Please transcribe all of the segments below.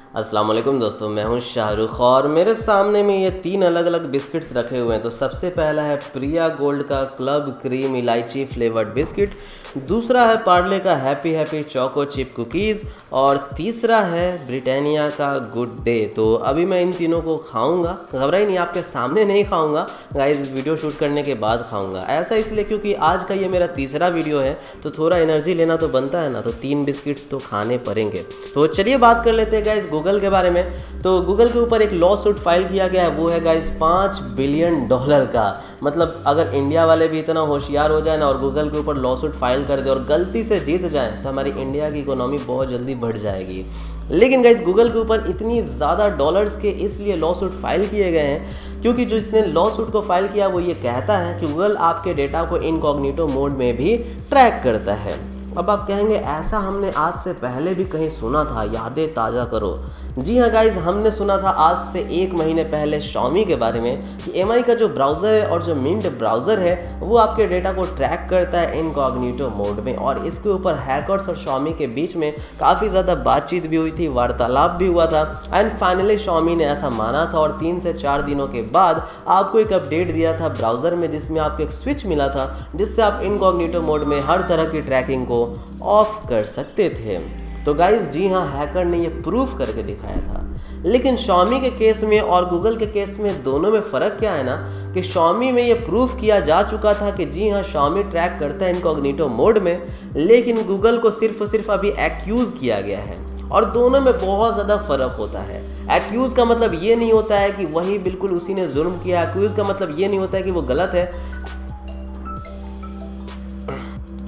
अस्सलाम वालेकुम दोस्तों, मैं हूं शाहरुख और मेरे सामने में ये 3 अलग अलग बिस्किट्स रखे हुए हैं। तो सबसे पहला है प्रिया गोल्ड का क्लब क्रीम इलायची फ्लेवर्ड बिस्किट, दूसरा है पार्ले का happy happy choco chip cookies और तीसरा है ब्रिटानिया का गुड डे। तो अभी मैं इन तीनों को खाऊंगा, घबराई नहीं, आपके सामने नहीं खाऊंगा गाइस, वीडियो शूट करने के बाद खाऊंगा। ऐसा इसलिए क्योंकि आज का ये मेरा तीसरा वीडियो है तो थोड़ा एनर्जी लेना तो बनता है ना, तो 3 बिस्किट्स तो खाने पड़ेंगे। तो चलिए बात कर लेते हैं गाइस गूगल के बारे में। तो गूगल के ऊपर एक लॉ सूट फाइल किया गया है, वो है गाइस $5 बिलियन का। मतलब अगर इंडिया वाले भी इतना होशियार हो जाए ना और गूगल के ऊपर लॉ सूट फाइल कर दे और गलती से जीत जाए तो हमारी इंडिया की इकोनॉमी बहुत जल्दी बढ़ जाएगी। लेकिन गाइस गूगल के ऊपर इतनी ज़्यादा डॉलर्स के इसलिए लॉ सूट फाइल किए गए हैं क्योंकि जो इसने लॉ सूट को फाइल किया वो ये कहता है कि गूगल आपके डेटा को इनकॉग्निटो मोड में भी ट्रैक करता है। अब आप कहेंगे ऐसा हमने आज से पहले भी कहीं सुना था, यादें ताज़ा करो। जी हाँ गाइज, हमने सुना था आज से 1 महीने पहले Xiaomi के बारे में कि MI का जो ब्राउज़र है और जो मिंट ब्राउज़र है वो आपके डेटा को ट्रैक करता है इनकॉग्निटो मोड में। और इसके ऊपर हैकर्स और Xiaomi के बीच में काफ़ी ज़्यादा बातचीत भी हुई थी, वार्तालाप भी हुआ था एंड फाइनली Xiaomi ने ऐसा माना था और 3 से 4 दिनों के बाद आपको एक अपडेट दिया था ब्राउज़र में जिसमें आपको एक स्विच मिला था जिससे आप इनकॉग्निटो मोड में हर तरह की ट्रैकिंग को ऑफ कर सकते थे। तो गाइज जी हाँ, हैकर ने ये प्रूफ करके दिखाया था। लेकिन Xiaomi के केस में और गूगल के केस में दोनों में फ़र्क क्या है ना कि Xiaomi में ये प्रूफ किया जा चुका था कि जी हाँ Xiaomi ट्रैक करता है इनकॉग्निटो मोड में, लेकिन गूगल को सिर्फ अभी एक्यूज़ किया गया है और दोनों में बहुत ज़्यादा फ़र्क होता है। एक्यूज़ का मतलब ये नहीं होता है कि वही बिल्कुल उसी ने जुर्म किया, एक्यूज़ का मतलब ये नहीं होता है कि वो गलत है।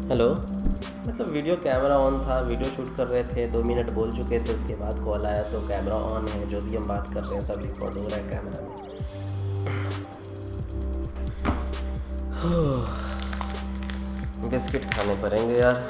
हेलो, मतलब वीडियो कैमरा ऑन था, वीडियो शूट कर रहे थे, 2 मिनट बोल चुके थे, उसके बाद कॉल आया तो कैमरा ऑन है, जो भी हम बात कर रहे हैं सब रिकॉर्ड हो रहा है कैमरा में। बिस्किट खाने पड़ेंगे यार।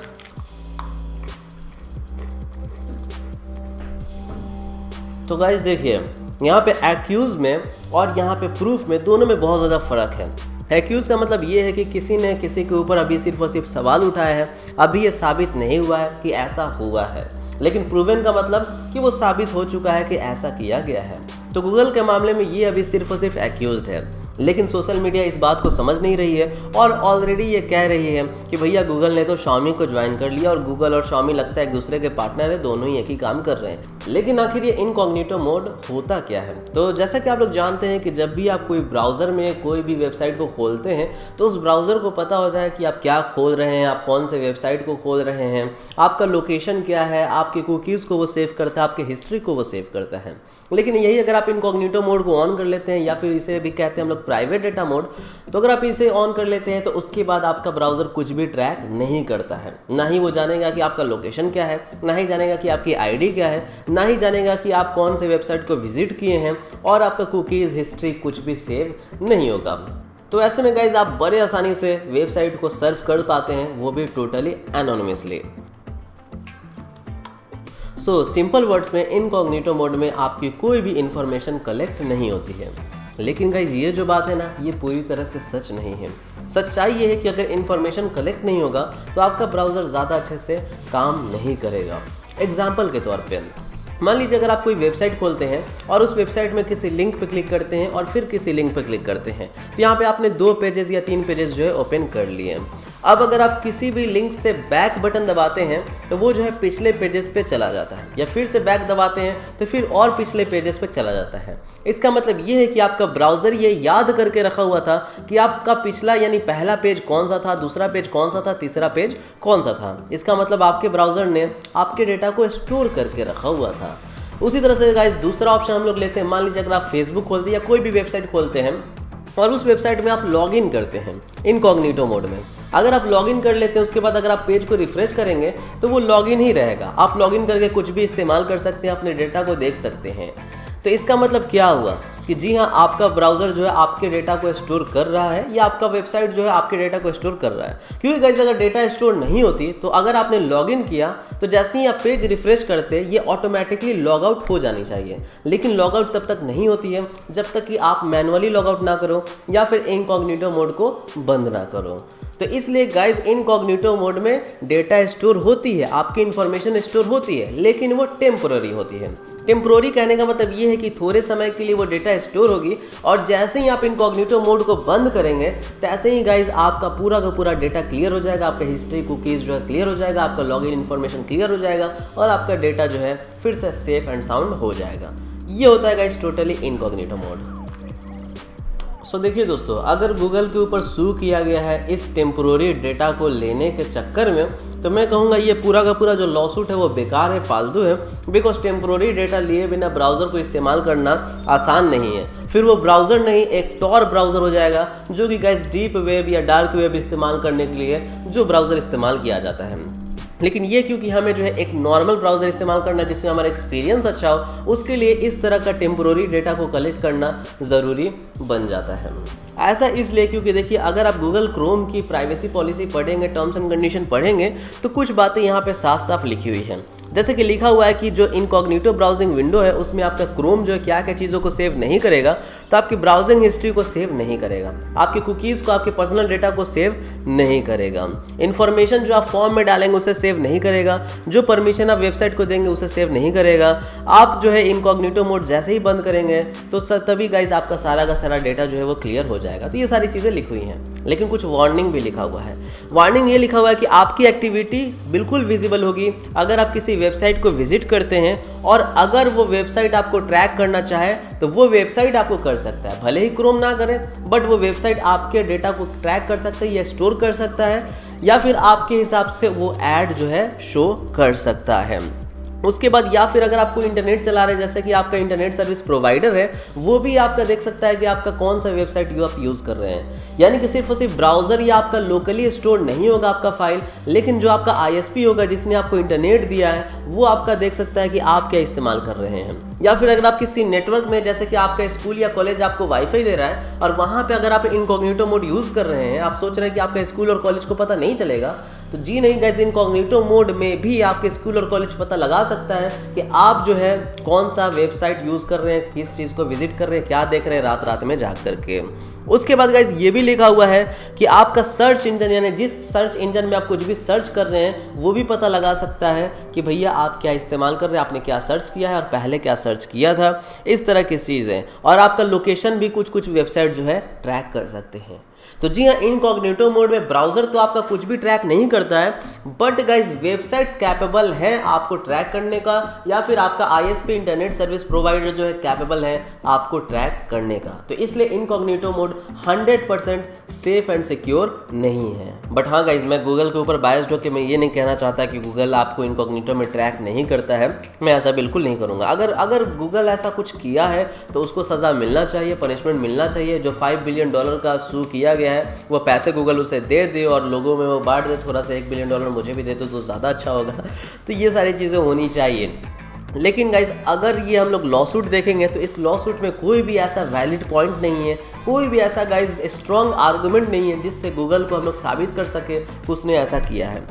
तो गाइस देखिए, यहाँ पे एक्यूज़ में और यहाँ पे प्रूफ में दोनों में बहुत ज़्यादा फ़र्क है। एक्यूज़ का मतलब ये है कि किसी ने किसी के ऊपर अभी सिर्फ और सिर्फ सवाल उठाया है, अभी ये साबित नहीं हुआ है कि ऐसा हुआ है। लेकिन प्रूवन का मतलब कि वो साबित हो चुका है कि ऐसा किया गया है। तो गूगल के मामले में ये अभी सिर्फ और सिर्फ एक्यूज़ड है, लेकिन सोशल मीडिया इस बात को समझ नहीं रही है और ऑलरेडी ये कह रही है कि भैया गूगल ने तो Xiaomi को ज्वाइन कर लिया और गूगल और Xiaomi लगता है एक दूसरे के पार्टनर है, दोनों ही एक ही काम कर रहे हैं। लेकिन आखिर ये इनकॉग्निटो मोड होता क्या है? तो जैसा कि आप लोग जानते हैं कि जब भी आप कोई ब्राउज़र में कोई भी वेबसाइट को खोलते हैं तो उस ब्राउज़र को पता होता है कि आप क्या खोल रहे हैं, आप कौन से वेबसाइट को खोल रहे हैं, आपका लोकेशन क्या है, आपके कुकीज़ को वो सेव करता है, आपके हिस्ट्री को वो सेव करता है। लेकिन यही अगर आप इनकॉग्निटो मोड को ऑन कर लेते हैं या फिर इसे भी कहते हैं हम लोग प्राइवेट डेटा मोड, तो अगर आप इसे ऑन कर लेते हैं तो उसके बाद आपका ब्राउज़र कुछ भी ट्रैक नहीं करता है। ना ही वो जानेगा कि आपका लोकेशन क्या है, ना ही जानेगा कि आपकी आईडी क्या है, ना ही जानेगा कि आप कौन से वेबसाइट को विजिट किए हैं और आपका कुकीज़ हिस्ट्री कुछ भी सेव नहीं होगा। तो ऐसे में गाइज आप बड़े आसानी से वेबसाइट को सर्फ कर पाते हैं, वो भी totally anonymously. So simple words में इनकॉग्निटो मोड में आपकी कोई भी इंफॉर्मेशन कलेक्ट नहीं होती है। लेकिन गाइज ये जो बात है ना, ये पूरी तरह से सच नहीं है। सच्चाई ये है कि अगर इन्फॉर्मेशन कलेक्ट नहीं होगा तो आपका ब्राउज़र ज़्यादा अच्छे से काम नहीं करेगा। एग्जाम्पल के तौर पे मान लीजिए अगर आप कोई वेबसाइट खोलते हैं और उस वेबसाइट में किसी लिंक पे क्लिक करते हैं और फिर किसी लिंक पे क्लिक करते हैं, तो यहाँ पे आपने 2 पेजेस या 3 पेजेस जो है ओपन कर लिए हैं। अब अगर आप किसी भी लिंक से बैक बटन दबाते हैं तो वो जो है पिछले पेजेस पे चला जाता है, या फिर से बैक दबाते हैं तो फिर और पिछले पेजेस पे चला जाता है। इसका मतलब ये है कि आपका ब्राउज़र ये याद करके रखा हुआ था कि आपका पिछला यानी पहला पेज कौन सा था, दूसरा पेज कौन सा था, तीसरा पेज कौन सा था। इसका मतलब आपके ब्राउज़र ने आपके डेटा को स्टोर करके रखा हुआ था। उसी तरह से गाइस दूसरा ऑप्शन हम लोग लेते हैं। मान लीजिए अगर आप फेसबुक खोलते हैं या कोई भी वेबसाइट खोलते हैं और उस वेबसाइट में आप लॉगिन करते हैं इनकॉग्निटो मोड में। अगर आप लॉगिन कर लेते हैं उसके बाद अगर आप पेज को रिफ्रेश करेंगे तो वो लॉगिन ही रहेगा। आप लॉगिन करके कुछ भी इस्तेमाल कर सकते हैं, अपने डेटा को देख सकते हैं। तो इसका मतलब क्या हुआ कि जी हाँ, आपका ब्राउज़र जो है आपके डेटा को स्टोर कर रहा है या आपका वेबसाइट जो है आपके डेटा को स्टोर कर रहा है। क्योंकि गाइस अगर डेटा स्टोर नहीं होती तो अगर आपने लॉगिन किया तो जैसे ही आप पेज रिफ्रेश करते ये ऑटोमेटिकली लॉग आउट हो जानी चाहिए। लेकिन लॉग आउट तब तक नहीं होती है जब तक कि आप मैनुअली लॉग आउट ना करो या फिर इनकॉग्निटो मोड को बंद ना करो। तो इसलिए गाइज इनकॉग्निटो मोड में डेटा स्टोर होती है, आपकी इन्फॉर्मेशन स्टोर होती है, लेकिन वो टेम्पोररी होती है। टेम्पोररी कहने का मतलब ये है कि थोड़े समय के लिए वो डेटा स्टोर होगी, और जैसे ही आप इनकॉग्निटो मोड को बंद करेंगे तैसे ही गाइज आपका पूरा का पूरा डेटा क्लियर हो जाएगा, आपका हिस्ट्री कुकीज़ जो है क्लियर हो जाएगा, आपका लॉगिन इन्फॉर्मेशन क्लियर हो जाएगा और आपका डेटा जो है फिर से सेफ एंड साउंड हो जाएगा। ये होता है गाइज टोटली इनकॉग्निटो मोड। सो देखिए दोस्तों, अगर गूगल के ऊपर सू किया गया है इस टेम्पोररी डेटा को लेने के चक्कर में, तो मैं कहूँगा ये पूरा का पूरा जो लॉसूट है वो बेकार है, फालतू है। बिकॉज टेम्पोररी डेटा लिए बिना ब्राउज़र को इस्तेमाल करना आसान नहीं है। फिर वो ब्राउज़र नहीं, एक टॉर ब्राउज़र हो जाएगा, जो कि गाइस डीप वेब या डार्क वेब इस्तेमाल करने के लिए जो ब्राउज़र इस्तेमाल किया जाता है। लेकिन ये क्योंकि हमें जो है एक नॉर्मल ब्राउज़र इस्तेमाल करना है जिसमें हमारा एक्सपीरियंस अच्छा हो, उसके लिए इस तरह का टेम्पोररी डेटा को कलेक्ट करना ज़रूरी बन जाता है। ऐसा इसलिए क्योंकि देखिए, अगर आप गूगल क्रोम की प्राइवेसी पॉलिसी पढ़ेंगे, टर्म्स एंड कंडीशन पढ़ेंगे, तो कुछ बातें यहाँ पे साफ साफ लिखी हुई हैं। जैसे कि लिखा हुआ है कि जो इनकॉग्निटो ब्राउजिंग विंडो है उसमें आपका क्रोम जो है क्या क्या चीज़ों को सेव नहीं करेगा, तो आपकी ब्राउजिंग हिस्ट्री को सेव नहीं करेगा, आपके कुकीज़ को, आपके पर्सनल डेटा को सेव नहीं करेगा, इन्फॉर्मेशन जो आप फॉर्म में डालेंगे उसे सेव नहीं करेगा, जो परमिशन आप वेबसाइट को देंगे उसे सेव नहीं करेगा। आप जो है इनकॉग्निटो मोड जैसे ही बंद करेंगे तो तभी गाइज आपका सारा का सारा डेटा जो है वो क्लियर हो जाएगा। तो ये सारी चीज़ें लिखी हुई हैं, लेकिन कुछ वार्निंग भी लिखा हुआ है। वार्निंग ये लिखा हुआ है कि आपकी एक्टिविटी बिल्कुल विजिबल होगी अगर आप किसी वेबसाइट को विजिट करते हैं, और अगर वो वेबसाइट आपको ट्रैक करना चाहे तो वो वेबसाइट आपको कर सकता है, भले ही क्रोम ना करे, बट वो वेबसाइट आपके डेटा को ट्रैक कर सकता है या स्टोर कर सकता है, या फिर आपके हिसाब से वो ऐड जो है शो कर सकता है। उसके बाद या फिर अगर आपको इंटरनेट चला रहे हैं, जैसे कि आपका इंटरनेट सर्विस प्रोवाइडर है, वो भी आपका देख सकता है कि आपका कौन सा वेबसाइट आप यूज़ कर रहे हैं। यानी कि सिर्फ और सिर्फ ब्राउज़र या आपका लोकली स्टोर नहीं होगा आपका फाइल, लेकिन जो आपका ISP होगा जिसने आपको इंटरनेट दिया है, वो आपका देख सकता है कि आप क्या इस्तेमाल कर रहे हैं। या फिर अगर आप किसी नेटवर्क में, जैसे कि आपका स्कूल या कॉलेज आपको वाईफाई दे रहा है, और वहाँ पर अगर आप इनकॉग्निटो मोड यूज़ कर रहे हैं, आप सोच रहे हैं कि आपका स्कूल और कॉलेज को पता नहीं चलेगा, तो जी नहीं गाइस, इनकॉग्निटो मोड में भी आपके स्कूल और कॉलेज पता लगा सकता है कि आप जो है कौन सा वेबसाइट यूज़ कर रहे हैं, किस चीज़ को विजिट कर रहे हैं, क्या देख रहे हैं रात रात में जाग करके। उसके बाद गाइस ये भी लिखा हुआ है कि आपका सर्च इंजन, यानी जिस सर्च इंजन में आप कुछ भी सर्च कर रहे हैं, वो भी पता लगा सकता है कि भैया आप क्या इस्तेमाल कर रहे हैं, आपने क्या सर्च किया है और पहले क्या सर्च किया था, इस तरह की चीज़ें। और आपका लोकेशन भी कुछ वेबसाइट जो है ट्रैक कर सकते हैं। तो जी हाँ, इनकॉग्निटो मोड में ब्राउज़र तो आपका कुछ भी ट्रैक नहीं करता है, बट गाइज वेबसाइट्स कैपेबल हैं आपको ट्रैक करने का, या फिर आपका ISP इंटरनेट सर्विस प्रोवाइडर जो है कैपेबल है आपको ट्रैक करने का। तो इसलिए incognito mode 100% safe and secure नहीं है। बट हाँ गाइज, मैं गूगल के ऊपर बायस्ड होकर मैं ये नहीं कहना चाहता कि गूगल आपको इनकॉग्निटो में ट्रैक नहीं करता है, मैं ऐसा बिल्कुल नहीं करूँगा। अगर गूगल ऐसा कुछ किया है तो उसको सज़ा मिलना चाहिए, पनिशमेंट मिलना चाहिए। जो $5 बिलियन का सू किया गया है, वो पैसे गूगल उसे दे दे और लोगों में वो बांट दे, थोड़ा सा $1 बिलियन मुझे भी दे तो ज़्यादा अच्छा होगा। तो ये सारी चीज़ें होनी चाहिए। लेकिन गाइज, अगर ये हम लोग लॉसूट देखेंगे तो इस लॉसूट में कोई भी ऐसा वैलिड पॉइंट नहीं है, कोई भी ऐसा गाइज स्ट्रॉन्ग आर्गुमेंट नहीं है जिससे गूगल को हम लोग साबित कर सके कि उसने ऐसा किया है।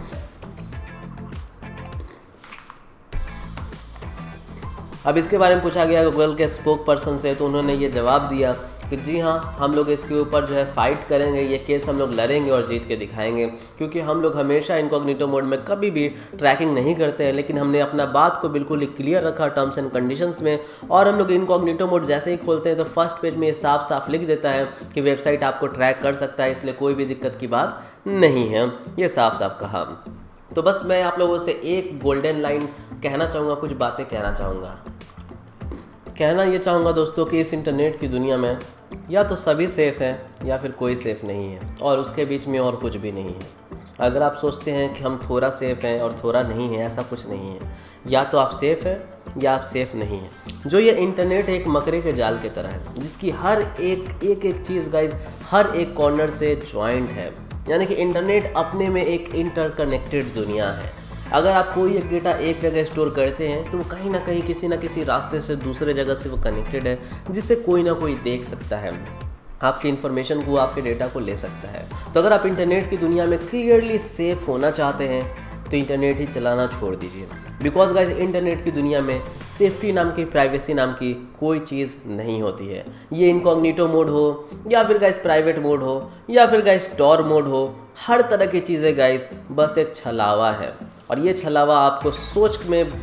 अब इसके बारे में पूछा गया गूगल के स्पोक पर्सन से, तो उन्होंने ये जवाब दिया कि जी हाँ, हम लोग इसके ऊपर जो है फाइट करेंगे, ये केस हम लोग लड़ेंगे और जीत के दिखाएंगे, क्योंकि हम लोग हमेशा इनकॉग्निटो मोड में कभी भी ट्रैकिंग नहीं करते हैं, लेकिन हमने अपना बात को बिल्कुल क्लियर रखा टर्म्स एंड कंडीशंस में। और हम लोग इनकॉग्निटो मोड जैसे ही खोलते हैं तो फर्स्ट पेज में ये साफ साफ लिख देता है कि वेबसाइट आपको ट्रैक कर सकता है, इसलिए कोई भी दिक्कत की बात नहीं है, ये साफ साफ कहा। तो बस मैं आप लोगों से एक गोल्डन लाइन कहना चाहूँगा, कुछ बातें कहना चाहूँगा। कहना ये चाहूँगा दोस्तों कि इस इंटरनेट की दुनिया में या तो सभी सेफ़ हैं या फिर कोई सेफ़ नहीं है, और उसके बीच में और कुछ भी नहीं है। अगर आप सोचते हैं कि हम थोड़ा सेफ़ हैं और थोड़ा नहीं है, ऐसा कुछ नहीं है। या तो आप सेफ़ हैं या आप सेफ़ नहीं हैं। जो ये इंटरनेट एक मकरे के जाल की तरह है, जिसकी हर एक चीज़ गाइज हर एक कॉर्नर से जॉइंट है। यानी कि इंटरनेट अपने में एक इंटरकनेक्टेड दुनिया है। अगर आप कोई एक डेटा एक जगह स्टोर करते हैं तो वो कहीं ना कहीं किसी ना किसी रास्ते से दूसरे जगह से वो कनेक्टेड है, जिससे कोई ना कोई देख सकता है, आपकी इन्फॉर्मेशन को, आपके डेटा को ले सकता है। तो अगर आप इंटरनेट की दुनिया में क्लियरली सेफ होना चाहते हैं तो इंटरनेट ही चलाना छोड़ दीजिए। बिकॉज गाइज इंटरनेट की दुनिया में सेफ्टी नाम की, प्राइवेसी नाम की कोई चीज़ नहीं होती है। ये इनकॉग्निटो मोड हो या फिर गाइज प्राइवेट मोड हो या फिर गाइज टॉर मोड हो, हर तरह की चीज़ें गाइज बस एक छलावा है। और ये छलावा आपको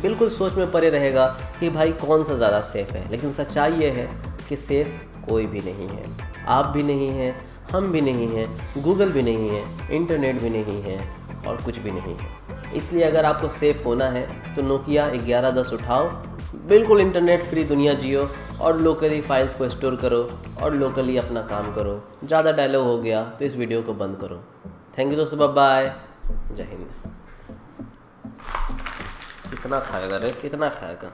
बिल्कुल सोच में पड़े रहेगा कि भाई कौन सा ज़्यादा सेफ़ है। लेकिन सच्चाई ये है कि सेफ़ कोई भी नहीं है। आप भी नहीं हैं, हम भी नहीं हैं, गूगल भी नहीं है, इंटरनेट भी नहीं है और कुछ भी नहीं है। इसलिए अगर आपको सेफ़ होना है तो नोकिया 1110 उठाओ, बिल्कुल इंटरनेट फ्री दुनिया जियो और लोकली फाइल्स को स्टोर करो और लोकली अपना काम करो। ज़्यादा डायलॉग हो गया तो इस वीडियो को बंद करो। थैंक यू दोस्तों, बाय बाय, जय हिंद। कितना खाएगा रे, कितना खाएगा।